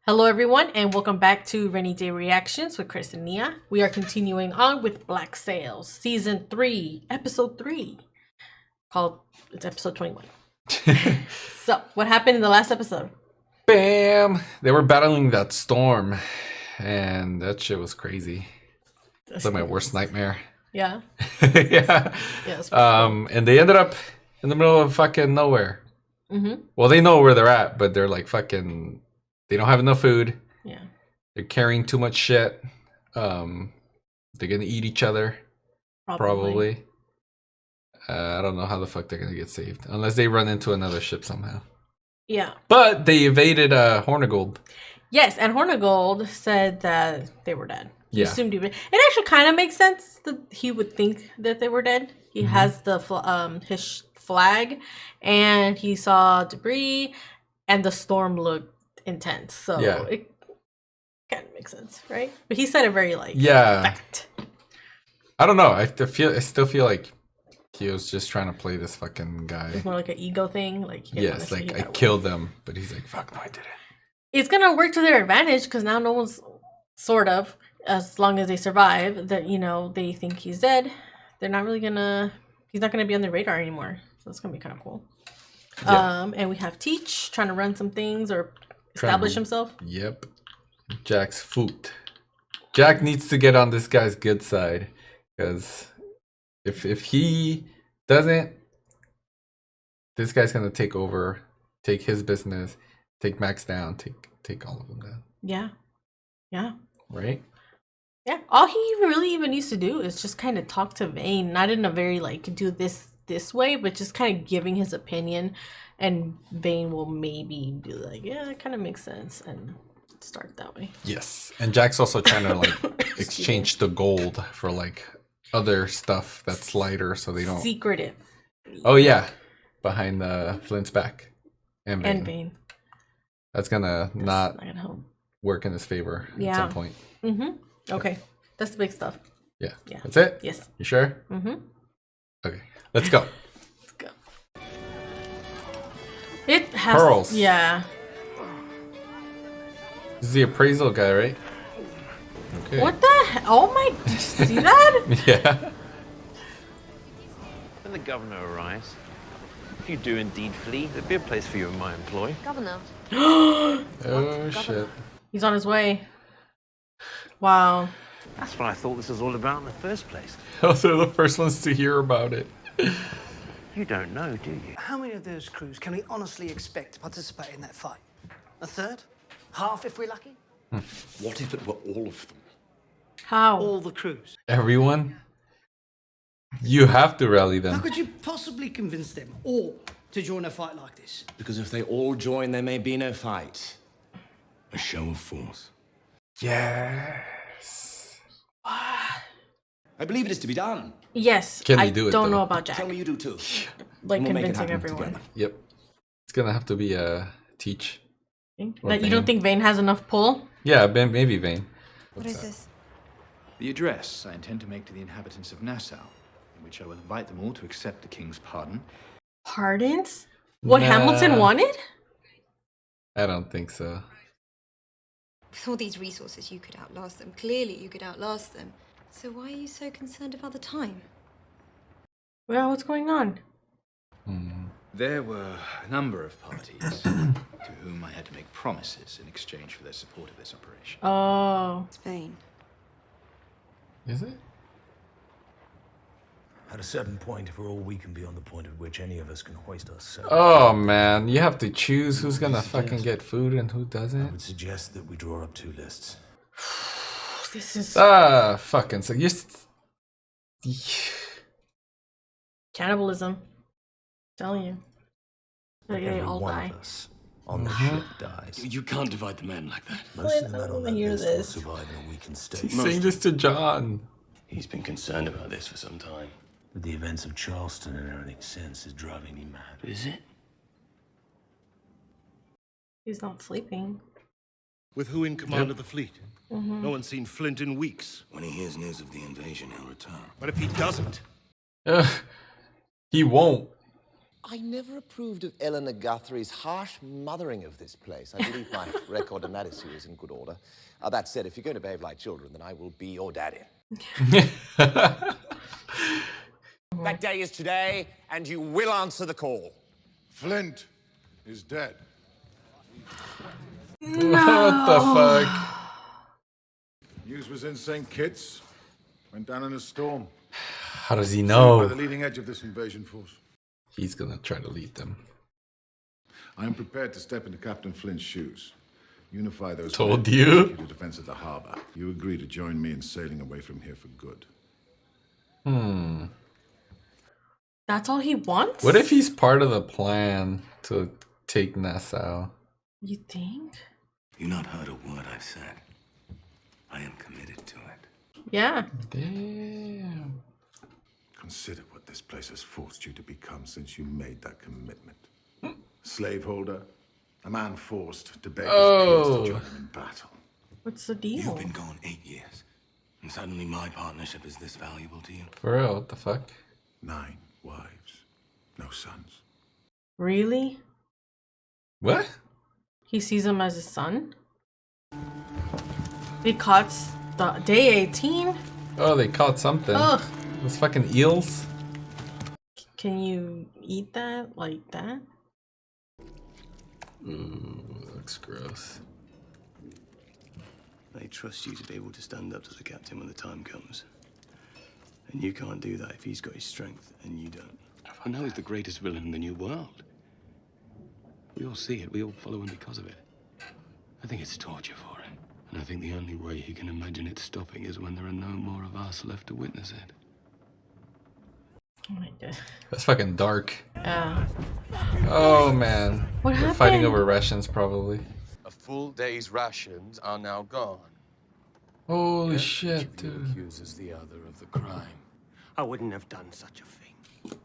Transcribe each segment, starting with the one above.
Hello everyone and welcome back to Rainy Day Reactions with Chris and Nia. We are continuing on with Black Sails, Season 3, Episode 3. It's Episode 21. So, what happened in the last episode? Bam! They were battling that storm, and that shit was crazy. It's like my worst nightmare. Yeah? Yeah. And they ended up in the middle of fucking nowhere. Mm-hmm. Well, they know where they're at, but they're like fucking... They don't have enough food. Yeah. They're carrying too much shit. They're gonna eat each other. Probably. I don't know how the fuck they're gonna get saved. Unless they run into another ship somehow. Yeah. But they evaded Hornigold. Yes, and Hornigold said that they were dead. He Yeah. assumed it actually kind of makes sense that he would think that they were dead. He has the his flag, and he saw debris, and the storm looked intense. So Yeah. it kind of makes sense, right? But he said it very fact. I don't know. I still feel like he was just trying to play this fucking guy. It's more like an ego thing. Yes, like I killed them, but he's like, fuck no, I didn't. It's gonna work to their advantage because now no one's sort of, as long as they survive, that they think he's dead. They're not really gonna. He's not gonna be on the radar anymore. So it's gonna be kind of cool. Yeah. And we have Teach trying to run some things or establish himself. Yep. Jack's foot. Jack needs to get on this guy's good side, because if he doesn't, this guy's gonna take over, take his business, take Max down, take all of them down. Yeah. Yeah. Right? Yeah. All he really even needs to do is just kind of talk to Vane, not in a very do this way, but just kind of giving his opinion, and Vane will maybe be like, yeah, it kind of makes sense, and start that way. Yes. And Jack's also trying to exchange the gold for other stuff that's lighter, so they don't Secretive. Oh yeah, behind Flint's back and Vane. That's not not gonna help. Work in his favor at some point. Mm-hmm. Okay, that's the big stuff. Yeah. Yeah. That's it. Yes. You sure? Mm-hmm. Okay. Let's go. Let's go. It has Pearls. Yeah. This is the appraisal guy, right? Okay. What the hell? Oh my! See that? Yeah. When the governor arrives, if you do indeed flee, there'd be a place for you in my employ. Governor. Oh shit. He's on his way. Wow. That's what I thought this was all about in the first place. Those are the first ones to hear about it. You don't know, do you? How many of those crews can we honestly expect to participate in that fight? A third? Half if we're lucky? What if it were all of them? How? All the crews. Everyone? You have to rally How them. could you possibly convince them all to join a fight like this? Because if they all join, there may be no fight. A show of force. Yes. I believe it is to be done. Yes. Can I they do it, don't though? know about Jack. Tell me you do too. Like And we'll make it convincing happen everyone. together. Yep. It's gonna have to be a Teach. Like, you don't think Vane has enough pull? Yeah, maybe Vane. What is this? The address I intend to make to the inhabitants of Nassau, in which I will invite them all to accept the king's pardon. Pardons? What Nah. Hamilton wanted? I don't think so. With all these resources, you could outlast them. Clearly, you could outlast them. So why are you so concerned about the time? Well, what's going on? There were a number of parties to whom I had to make promises in exchange for their support of this operation. Oh. Spain. Is it? At a certain point, we're all we can be on the point at which any of us can hoist ourselves. Oh man, you have to choose who's gonna fucking get food and who I doesn't. would suggest that we draw up two lists. This is Fucking so you. cannibalism. I'm telling you. They Every all one die. of us on the ship dies. You can't divide the men like that. Most of the I men don't on wanna that hear list this. will survive in a weakened state. He's saying this to John. He's been concerned about this for some time. But the events of Charleston and everything since is driving me mad. Is it? He's not sleeping. With who in command of the fleet? No one's seen Flint in weeks. When he hears news of the invasion, he'll return. But if he doesn't, He won't. I never approved of Eleanor Guthrie's harsh mothering of this place. I believe my record on that issue is in good order. That said, if you're going to behave like children, then I will be your daddy. That day is today, and you will answer the call. Flint is dead. What the fuck? News was in St. Kitts. Went down in a storm. How does he By know? the leading edge of this invasion force. He's gonna try to lead them. I am prepared to step into Captain Flint's shoes. Unify those Told men, you. execute a defense of the harbor. You agree to join me in sailing away from here for good. That's all he wants? What if he's part of the plan to take Nassau? You think? You not heard a word I've said. I am committed to it. Yeah. Damn. Consider what this place has forced you to become since you made that commitment. Slaveholder, a man forced to beg his peers to join him in battle. What's the deal? You've been gone 8 years, and suddenly my partnership is this valuable to you. For real, what the fuck? 9 wives, no sons. Really? What? He sees him as his son? He caught the day 18? Oh, they caught something. Ugh. Those fucking eels. Can you eat that like that? Ooh, looks gross. They trust you to be able to stand up to the captain when the time comes. And you can't do that if he's got his strength and you don't. And now he's the greatest villain in the new world. We all see it, we all follow him because of it. I think it's torture for him. And I think the only way he can imagine it stopping is when there are no more of us left to witness it. Oh my god. That's fucking dark. Yeah. Oh man. What They're happened? fighting over rations probably. A full day's rations are now gone. Holy shit, dude. Accuses the other of the crime. I wouldn't have done such a thing.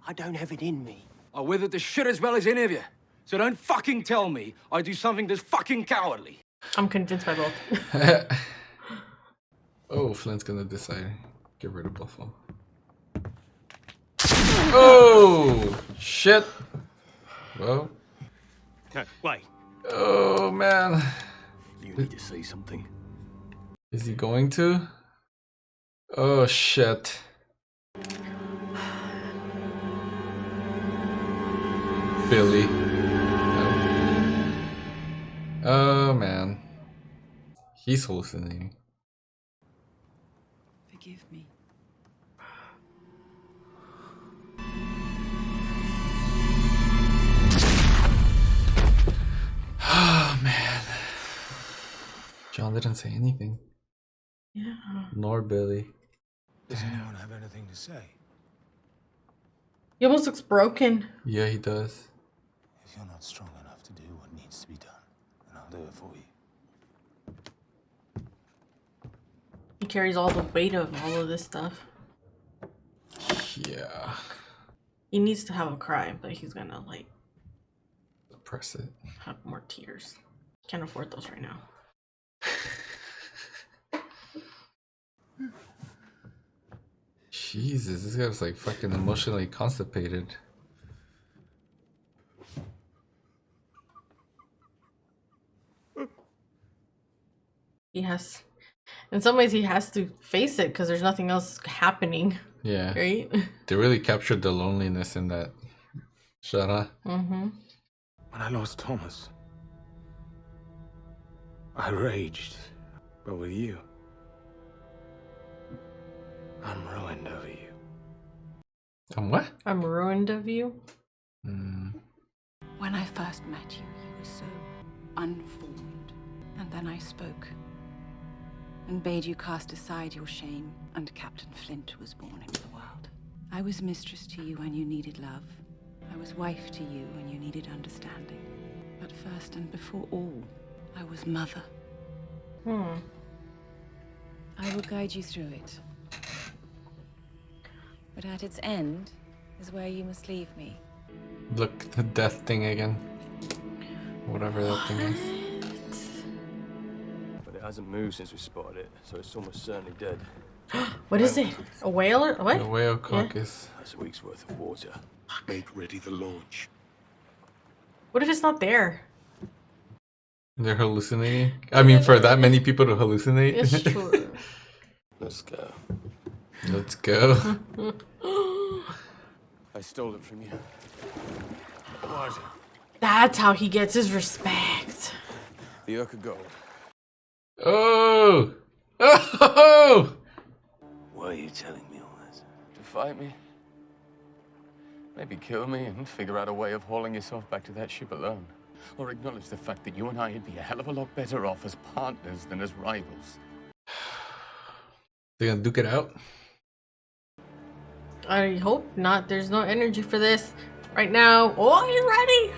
I don't have it in me. I withered the shit as well as any of you. So don't fucking tell me I do something that's fucking cowardly. I'm convinced by both. Oh, Flint's gonna decide. Get rid of both of them. Oh, shit. Well. No, wait. Oh, man. You need to say something. Is he going to? Oh, shit. Billy. No. Oh, man. He's hallucinating. Forgive me. Oh, man. John didn't say anything. Yeah. Nor Billy. Does anyone have anything to say? He almost looks broken. Yeah, he does. If you're not strong enough to do what needs to be done, then I'll do it for you. He carries all the weight of all of this stuff. Yeah. He needs to have a cry, but he's gonna like Press it. have more tears. Can't afford those right now. Jesus, this guy's like fucking emotionally constipated. He has, in some ways, he has to face it because there's nothing else happening. Yeah. Right? They really captured the loneliness in that shot, huh? Mm-hmm. When I lost Thomas, I raged. But with you, I'm ruined over you. What? I'm ruined of you. When I first met you, you were so unformed. And then I spoke and bade you cast aside your shame, and Captain Flint was born into the world. I was mistress to you when you needed love. I was wife to you when you needed understanding. But first and before all, I was mother. I will guide you through it. But at its end is where you must leave me. Look, the death thing again. Whatever that thing is. But it hasn't moved since we spotted it, so it's almost certainly dead. What is it? A whale or what? The whale carcass. That's a week's worth of water. Fuck. Make ready the launch. What if it's not there? They're hallucinating. I mean, for that many people to hallucinate. It's true. Let's go. Let's go. I stole it from you. What? That's how he gets his respect. The Urka gold. Oh! Oh! Why are you telling me all this? To fight me? Maybe kill me and figure out a way of hauling yourself back to that ship alone. Or acknowledge the fact that you and I would be a hell of a lot better off as partners than as rivals. They're gonna duke it out? I hope not. There's no energy for this right now. Oh, he's ready!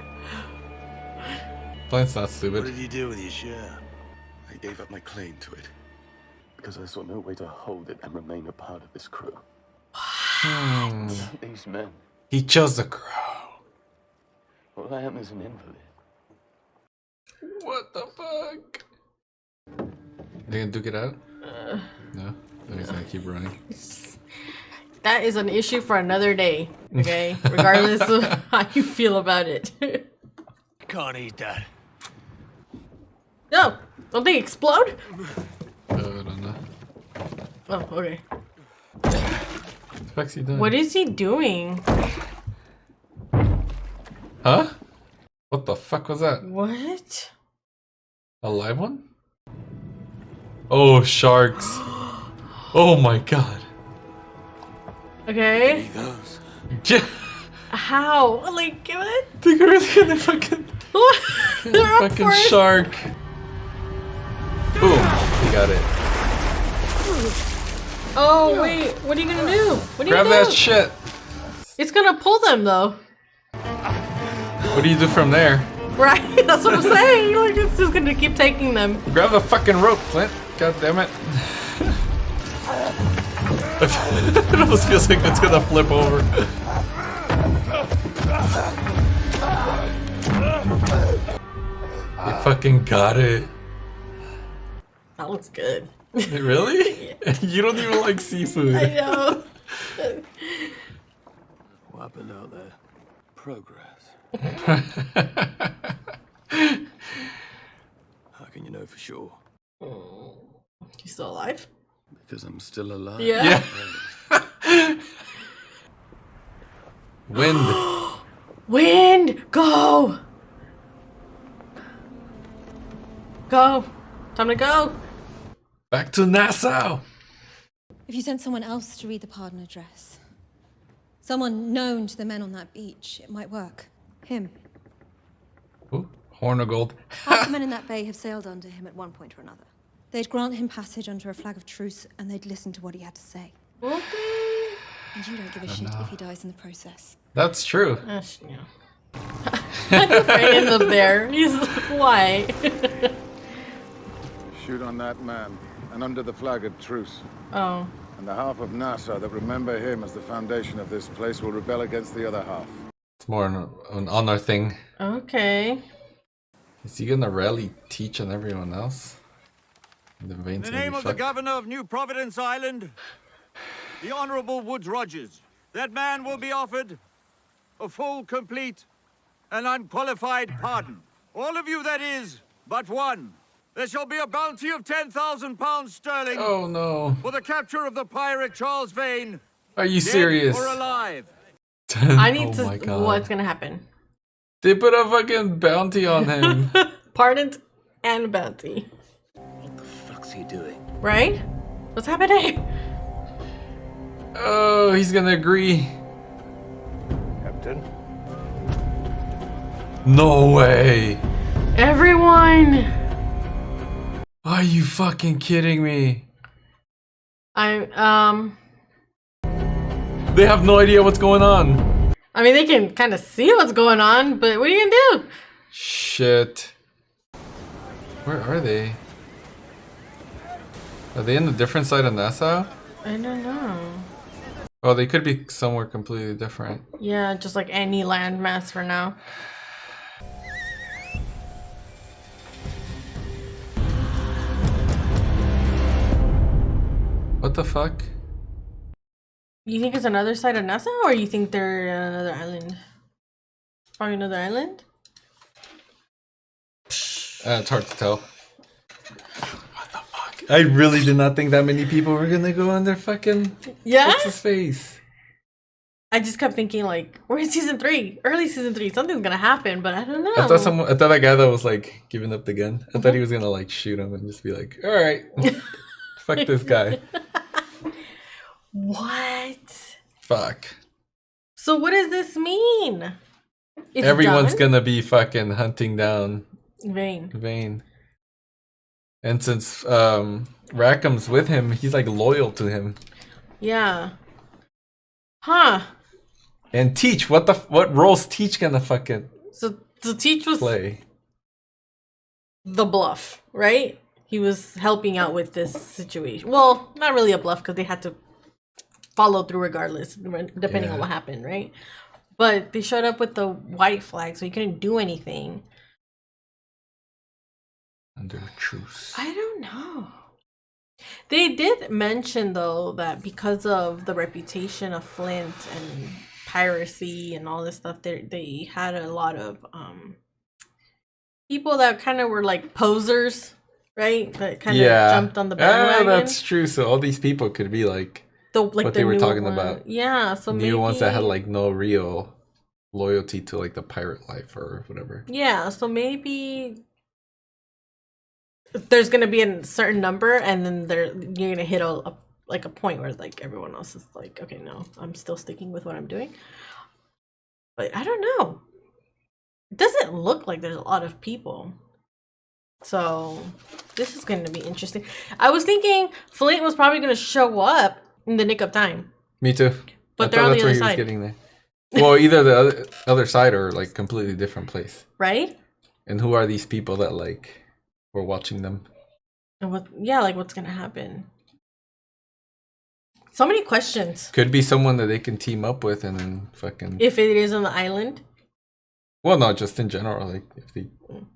Flint's not stupid. What did you do with your share? I gave up my claim to it. Because I saw no way to hold it and remain a part of this crew. What? These men. He chose the crow. All I am is an invalid. What the fuck? They gonna duke it out? No? Then he's gonna keep running. That is an issue for another day, okay? Regardless of how you feel about it. Can't eat that. No! Don't they explode? I don't know. Oh, okay. What's he doing? What is he doing? Huh? What the fuck was that? What? A live one? Oh, sharks. Oh my god. Okay. He goes. Yeah. How? Like, give it? They're really gonna fucking... They're up fucking for it. shark. Boom. He got it. Oh, wait. What are you gonna do? What are you Grab gonna that do? shit. It's gonna pull them, though. What do you do from there? Right? That's what I'm saying. Like, it's just gonna keep taking them. Grab the fucking rope, Flint. God damn it. It almost feels like it's gonna flip over. You fucking got it. That looks good. Really? You don't even like seafood. I know. What happened out there? Progress. How can you know for sure? You still alive? Because I'm still alive. Yeah. Wind. Wind! Go! Go! Time to go! Back to Nassau. If you sent someone else to read the pardon address, someone known to the men on that beach, it might work. Him. Ooh, Hornigold. Half the men in that bay have sailed under him at one point or another. They'd grant him passage under a flag of truce, and they'd listen to what he had to say. Okay. And you don't give a shit if he dies in the process. That's true. Yeah. I'm afraid of the bear. He's like, why? Shoot on that man, and under the flag of truce. Oh. And the half of Nassau that remember him as the foundation of this place will rebel against the other half. It's more an honor thing. Okay. Is he gonna really teach on everyone else? The In the name of the governor of New Providence Island, the Honorable Woods Rogers, that man will be offered a full, complete, and unqualified pardon. All of you, that is, but one. There shall be a bounty of 10,000 pounds sterling. Oh no. For the capture of the pirate Charles Vane. Are you dead serious? or alive. I need Oh my to. God. What's gonna happen? They put a fucking bounty on him. Pardoned and bounty. What the fuck's he doing? Right? What's happening? Oh, he's gonna agree. Captain? No way. Everyone! Are you fucking kidding me? They They have no idea what's going on. I mean, they can kind of see what's going on, but what are you gonna do? Shit. Where are they? Are they in a different side of Nassau? I don't know. Oh, they could be somewhere completely different. Yeah, just like any landmass for now. What the fuck? You think it's another side of Nassau, or you think they're on another island? Probably another island? It's hard to tell. What the fuck? I really did not think that many people were gonna go on their fucking... Yeah? What's his face? I just kept thinking, like, we're in season 3. Early season 3. Something's gonna happen, but I don't know. I thought that guy that was, like, giving up the gun. I thought he was gonna, like, shoot him and just be like, alright. Fuck this guy. What? Fuck. So what does this mean? It's Everyone's done? gonna be fucking hunting down Vane. And since Rackham's with him, he's like loyal to him. Yeah. Huh. And Teach, what roles Teach gonna fucking So Teach was play? The bluff, right? He was helping out with this situation. Well, not really a bluff because they had to follow through regardless, depending on what happened, right? But they showed up with the white flag, so he couldn't do anything. Under truce. I don't know. They did mention, though, that because of the reputation of Flint and piracy and all this stuff, they had a lot of people that kind of were like posers, right? That kind of jumped on the bandwagon. That's true. So all these people could be like what they were talking about. Yeah, so new maybe ones that had like no real loyalty to like the pirate life or whatever. Yeah, so maybe there's gonna be a certain number, and then you're gonna hit a point where like everyone else is like, okay, no, I'm still sticking with what I'm doing. But I don't know. It doesn't look like there's a lot of people. So this is going to be interesting. I was thinking Flint was probably going to show up in the nick of time. Me too. But they're on the other he side. was getting there. Well, either the other side or like completely different place. Right? And who are these people that like were watching them? And what's going to happen? So many questions. Could be someone that they can team up with and then fucking... If it is on the island? Well, no, just in general. Like, if they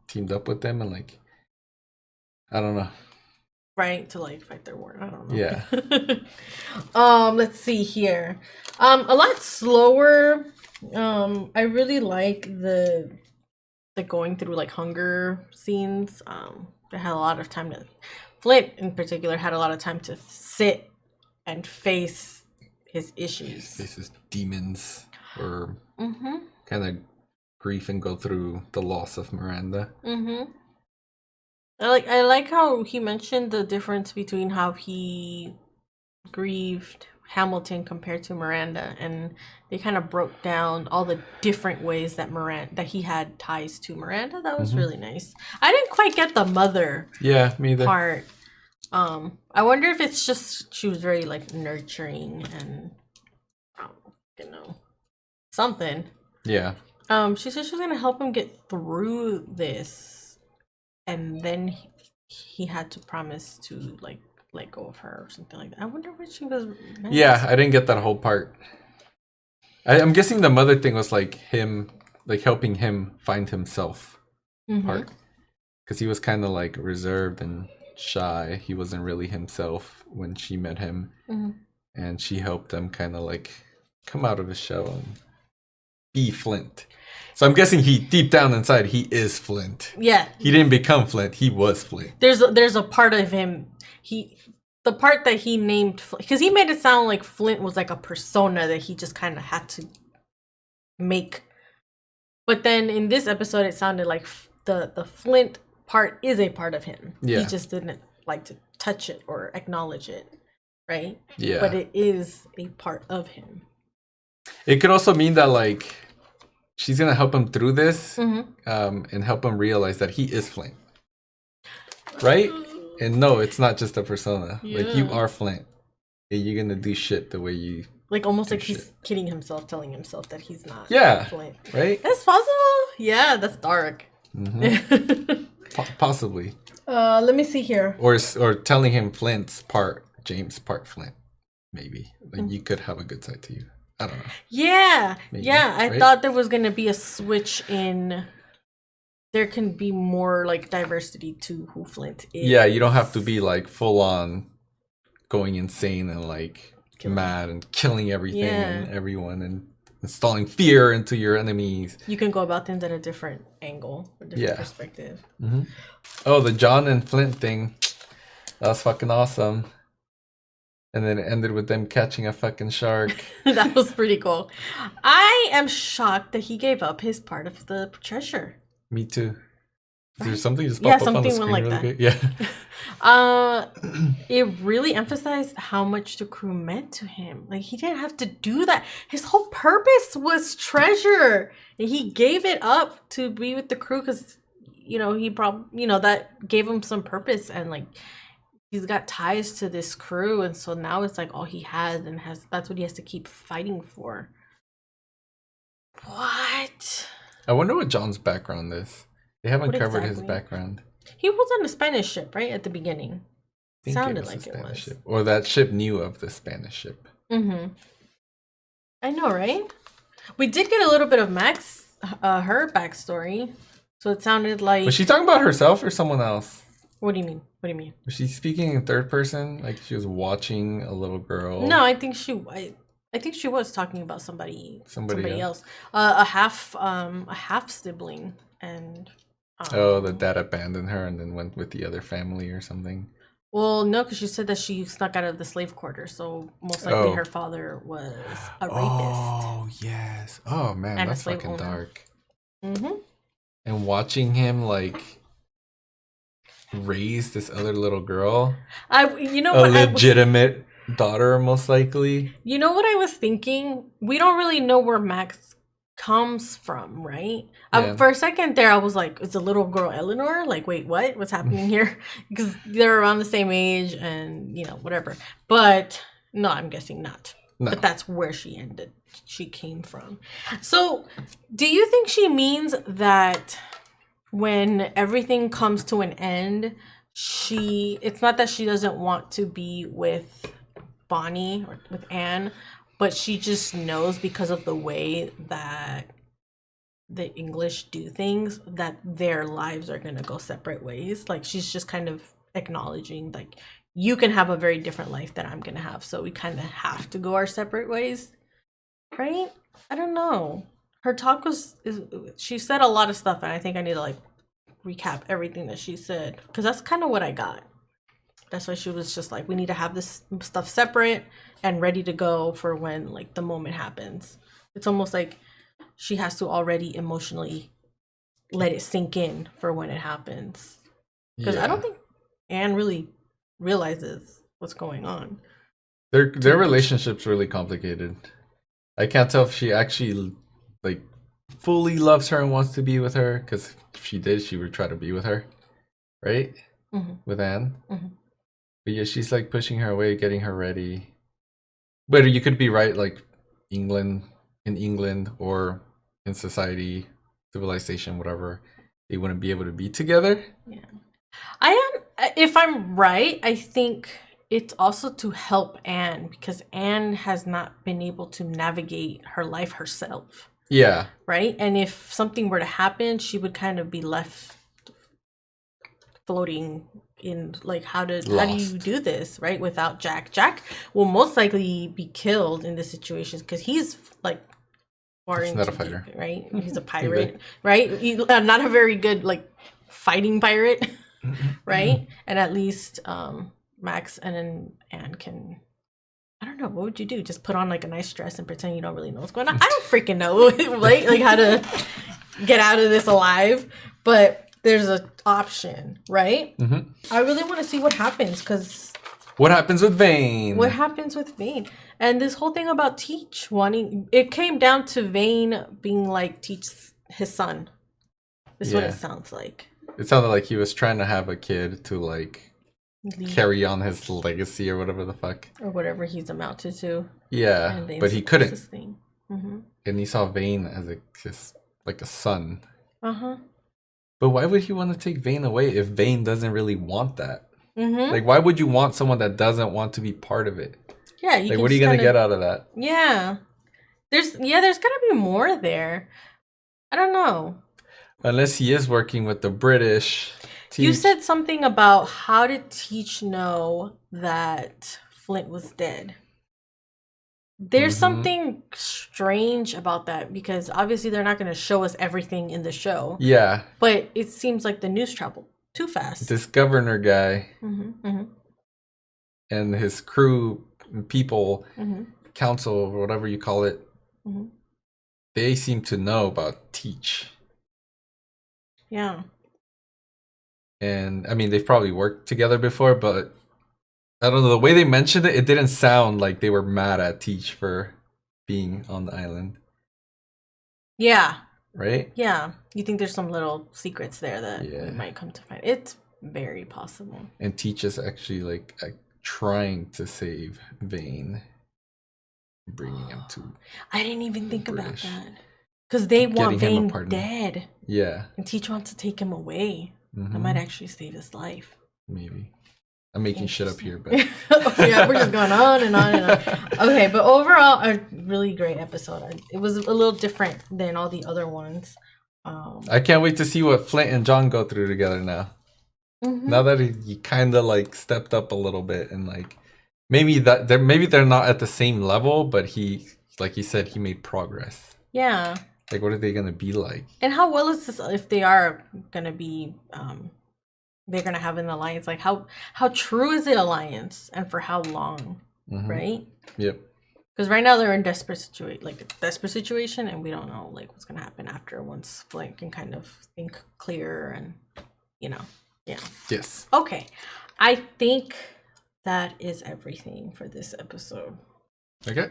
teamed up with them and like... I don't know. Right, to like fight their war. I don't know. Yeah. Let's see here. A lot slower. I really like the going through like hunger scenes. They had a lot of time to... Flint, in particular, had a lot of time to sit and face his issues. Face his demons or kind of grief and go through the loss of Miranda. I like how he mentioned the difference between how he grieved Hamilton compared to Miranda, and they kind of broke down all the different ways that he had ties to Miranda. That was really nice. I didn't quite get the mother me either. part. I wonder if it's just she was very like nurturing and something. Yeah. She said she was gonna help him get through this, and then he had to promise to like let go of her or something like that. I wonder what she was. Yeah, I didn't get that whole part. I'm guessing the mother thing was like him, like helping him find himself part, because he was kind of like reserved and shy. He wasn't really himself when she met him, and she helped him kind of like come out of his shell and be Flint. So I'm guessing he deep down inside he is Flint. Yeah, he didn't become Flint. He was Flint. There's a part of him. The part that he named, because he made it sound like Flint was like a persona that he just kind of had to make. But then in this episode, it sounded like the Flint part is a part of him. Yeah. He just didn't like to touch it or acknowledge it, right? Yeah. But it is a part of him. It could also mean that like she's gonna help him through this, and help him realize that he is Flint, right? And no, it's not just a persona. Like you are Flint, and you're gonna do shit the way you like almost like shit. He's kidding himself, telling himself that he's not. Flint. Right? That's possible. Yeah, that's dark. Possibly. Let me see here. Or telling him Flint's part, James part Flint. Maybe like you could have a good side to you. I don't know. Yeah, Maybe, I right? thought there was gonna be a switch in. There can be more like diversity to who Flint is. Yeah, you don't have to be like full on going insane and like mad and killing everything and Yeah. everyone and installing fear into your enemies. You can go about things at a different angle, a different perspective. Mm-hmm. Oh, the John and Flint thing. That was fucking awesome. And then it ended with them catching a fucking shark. That was pretty cool. I am shocked that he gave up his part of the treasure. Me too. Is there something just Yeah, popped up on the something screen went like really that. quick? Yeah. It really emphasized how much the crew meant to him. Like, he didn't have to do that. His whole purpose was treasure. And he gave it up to be with the crew because, he probably, that gave him some purpose. And, like, he's got ties to this crew. And so now it's like all he has and that's what he has to keep fighting for. What? I wonder what John's background is. They haven't What covered his exactly? background. He was on the Spanish ship, right? At the beginning. I think Sounded was like the it Spanish was. ship. Or that ship knew of the Spanish ship. Mm-hmm. I know, right? We did get a little bit of Max, her backstory. So it sounded like... Was she talking about herself or someone else? What do you mean? What do you mean? Was she speaking in third person? Like she was watching a little girl? No, I think she was talking about somebody Somebody else. A half sibling and... the dad abandoned her and then went with the other family or something. Well, no, because she said that she snuck out of the slave quarter, so most likely her father was a rapist. Oh, yes. Oh, man, And a that's slave fucking owner. dark. Mm-hmm. And watching him, like, raise this other little girl. A legitimate daughter, most likely. You know what I was thinking? We don't really know where Max comes from, right? Yeah. For a second there, I was like, is the little girl Eleanor? Like, wait, what? What's happening here? Because they're around the same age and, whatever. But no, I'm guessing not. No. But that's where she came from. So do you think she means that when everything comes to an end, it's not that she doesn't want to be with Bonnie or with Anne, but she just knows because of the way that the English do things that their lives are going to go separate ways. Like, she's just kind of acknowledging, like, you can have a very different life that I'm going to have, so we kind of have to go our separate ways, right? I don't know. Her talk she said a lot of stuff, and I think I need to, like, recap everything that she said, because that's kind of what I got. That's why she was just like, we need to have this stuff separate and ready to go for when, like, the moment happens. It's almost like she has to already emotionally let it sink in for when it happens. Because I don't think Anne really realizes what's going on. Their relationship's really complicated. I can't tell if she actually, like, fully loves her and wants to be with her, because if she did, she would try to be with her, right? Mm-hmm. With Anne. Mm-hmm. But yeah, she's like pushing her away, getting her ready. But you could be right, like in England or in society, civilization, whatever, they wouldn't be able to be together. Yeah. If I'm right, I think it's also to help Anne, because Anne has not been able to navigate her life herself. Yeah. Right? And if something were to happen, she would kind of be left floating in, like, how do you do this, right? Without Jack. Jack will most likely be killed in this situation because he's, like, far He's into not a fighter. deep, right? He's a pirate, right? Not a very good, like, fighting pirate, right? And at least Max and then Anne can, I don't know, what would you do? Just put on, like, a nice dress and pretend you don't really know what's going on? I don't freaking know, right? Like, how to get out of this alive. But there's an option, right? Mm-hmm. I really want to see what happens, because... What happens with Vane? What happens with Vane? And this whole thing about Teach wanting... It came down to Vane being like Teach's his son. This is what it sounds like. It sounded like he was trying to have a kid to, like, carry on his legacy or whatever the fuck. Or whatever he's amounted to. Yeah, And Vane's but he the couldn't. closest thing. Mm-hmm. And he saw Vane as like a son. Uh-huh. But why would he want to take Vane away if Vane doesn't really want that? Mm-hmm. Like, why would you want someone that doesn't want to be part of it? Yeah, like, what are you gonna get out of that? Yeah, there's gotta be more there. I don't know. Unless he is working with the British. You said something about how did Teach know that Flint was dead? There's something strange about that because obviously they're not going to show us everything in the show. Yeah. But it seems like the news traveled too fast. This governor guy and his crew, people, council, or whatever you call it, they seem to know about Teach. Yeah. And I mean, they've probably worked together before, but I don't know. The way they mentioned it, it didn't sound like they were mad at Teach for being on the island. Yeah. Right? Yeah. You think there's some little secrets there that we might come to find. It's very possible. And Teach is actually like trying to save Vane, bringing him to. I didn't even think about that. Because they want Vane dead. Yeah. And Teach wants to take him away. That might actually save his life. Maybe. I'm making shit up here, but yeah, we're just going on and on and on. Okay, but overall, a really great episode. It was a little different than all the other ones. I can't wait to see what Flint and John go through together now. Now that he kind of like stepped up a little bit and like maybe they're not at the same level, but he, like he said, he made progress. Yeah. Like, what are they gonna be like? And how well is this if they are gonna be? They're gonna have an alliance. Like how true is the alliance, and for how long? Right? Yep. Because right now they're in desperate situation, and we don't know like what's gonna happen after once Flint can kind of think clearer and yeah. Yes. Okay, I think that is everything for this episode. Okay.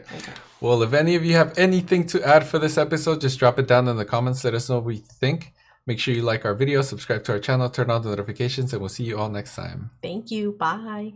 Well, if any of you have anything to add for this episode, just drop it down in the comments. Let us know what you think. Make sure you like our video, subscribe to our channel, turn on the notifications, and we'll see you all next time. Thank you. Bye.